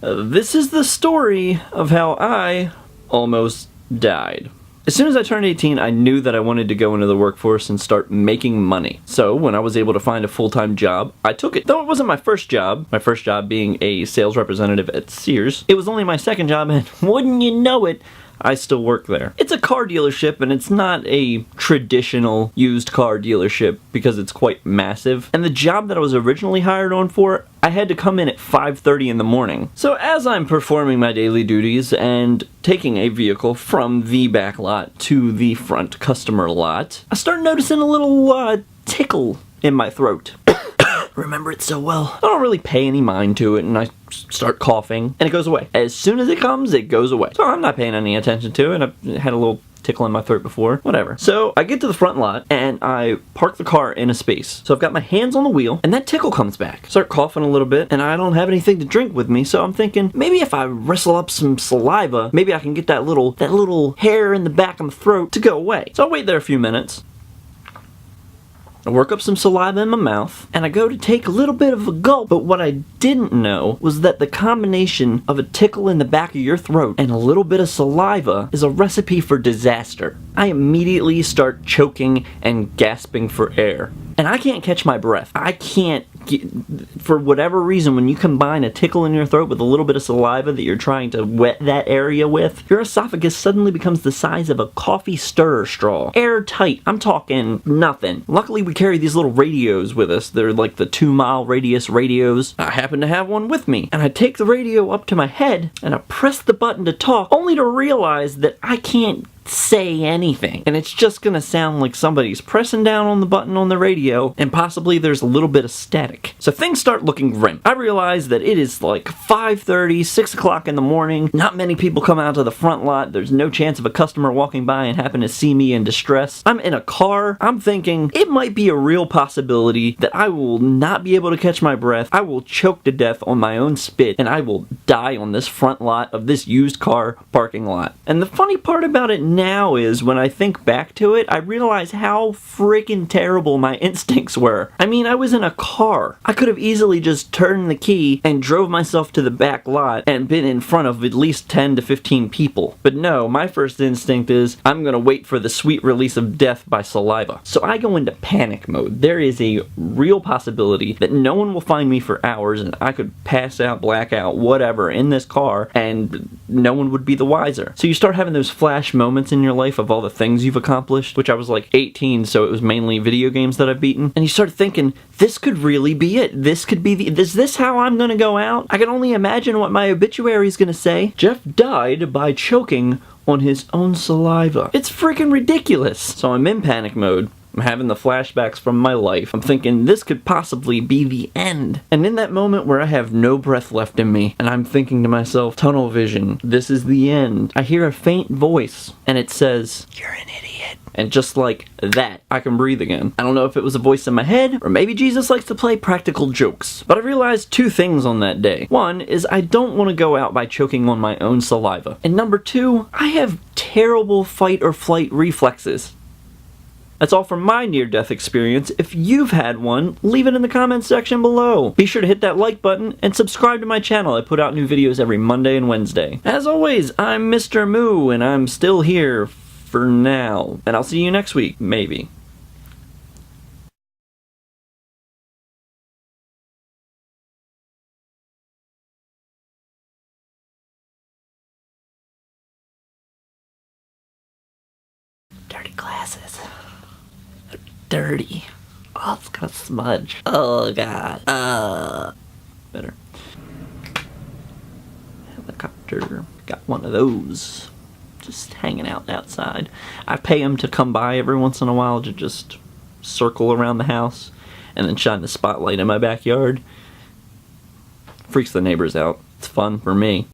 This is the story of how I almost died. As soon as I turned 18, I knew that I wanted to go into the workforce and start making money. So when I was able to find a full-time job, I took it. Though it wasn't my first job being a sales representative at Sears, it was only my second job, and wouldn't you know it, I still work there. It's a car dealership, and it's not a traditional used car dealership because it's quite massive. And the job that I was originally hired on for, I had to come in at 5:30 in the morning. So as I'm performing my daily duties and taking a vehicle from the back lot to the front customer lot, I start noticing a little tickle in my throat. Remember it so well. I don't really pay any mind to it, and I start coughing, and it goes away. As soon as it comes, it goes away. So I'm not paying any attention to it. I've had a little tickle in my throat before, whatever. So I get to the front lot, and I park the car in a space. So I've got my hands on the wheel, and that tickle comes back. Start coughing a little bit, and I don't have anything to drink with me, so I'm thinking, maybe if I wrestle up some saliva, maybe I can get that little hair in the back of my throat to go away. So I wait there a few minutes. I work up some saliva in my mouth, and I go to take a little bit of a gulp, but what I didn't know was that the combination of a tickle in the back of your throat and a little bit of saliva is a recipe for disaster. I immediately start choking and gasping for air, and I can't catch my breath. I can't for whatever reason, when you combine a tickle in your throat with a little bit of saliva that you're trying to wet that area with, your esophagus suddenly becomes the size of a coffee stirrer straw. Airtight. I'm talking nothing. Luckily, we carry these little radios with us. They're like the 2-mile radius radios. I happen to have one with me, and I take the radio up to my head, and I press the button to talk, only to realize that I can't say anything, and it's just gonna sound like somebody's pressing down on the button on the radio, and possibly there's a little bit of static. So things start looking grim. I realize that it is like 5:30, 6 o'clock in the morning. Not many people come out to the front lot. There's no chance of a customer walking by and happen to see me in distress. I'm in a car. I'm thinking it might be a real possibility that I will not be able to catch my breath. I will choke to death on my own spit, and I will die on this front lot of this used car parking lot. And the funny part about it now is, when I think back to it, I realize how freaking terrible my instincts were. I mean, I was in a car. I could have easily just turned the key and drove myself to the back lot and been in front of at least 10 to 15 people. But no, my first instinct is, I'm gonna wait for the sweet release of death by saliva. So I go into panic mode. There is a real possibility that no one will find me for hours, and I could pass out, black out, whatever, in this car, and no one would be the wiser. So you start having those flash moments in your life of all the things you've accomplished, which I was like 18, so it was mainly video games that I've beaten, and you start thinking, this could really be it. This could be is this how I'm gonna go out? I can only imagine what my obituary is gonna say. Jeff died by choking on his own saliva. It's freaking ridiculous. So I'm in panic mode. I'm having the flashbacks from my life. I'm thinking this could possibly be the end. And in that moment where I have no breath left in me, and I'm thinking to myself, tunnel vision, this is the end, I hear a faint voice, and it says, "You're an idiot." And just like that, I can breathe again. I don't know if it was a voice in my head, or maybe Jesus likes to play practical jokes. But I realized two things on that day. One is I don't want to go out by choking on my own saliva. And number two, I have terrible fight or flight reflexes. That's all from my near-death experience. If you've had one, leave it in the comments section below. Be sure to hit that like button and subscribe to my channel. I put out new videos every Monday and Wednesday. As always, I'm Mr. Moo, and I'm still here for now. And I'll see you next week, maybe. Dirty glasses. Dirty. Oh, it's gonna smudge. Oh god. Better. Helicopter. Got one of those. Just hanging out outside. I pay him to come by every once in a while to just circle around the house and then shine the spotlight in my backyard. Freaks the neighbors out. It's fun for me.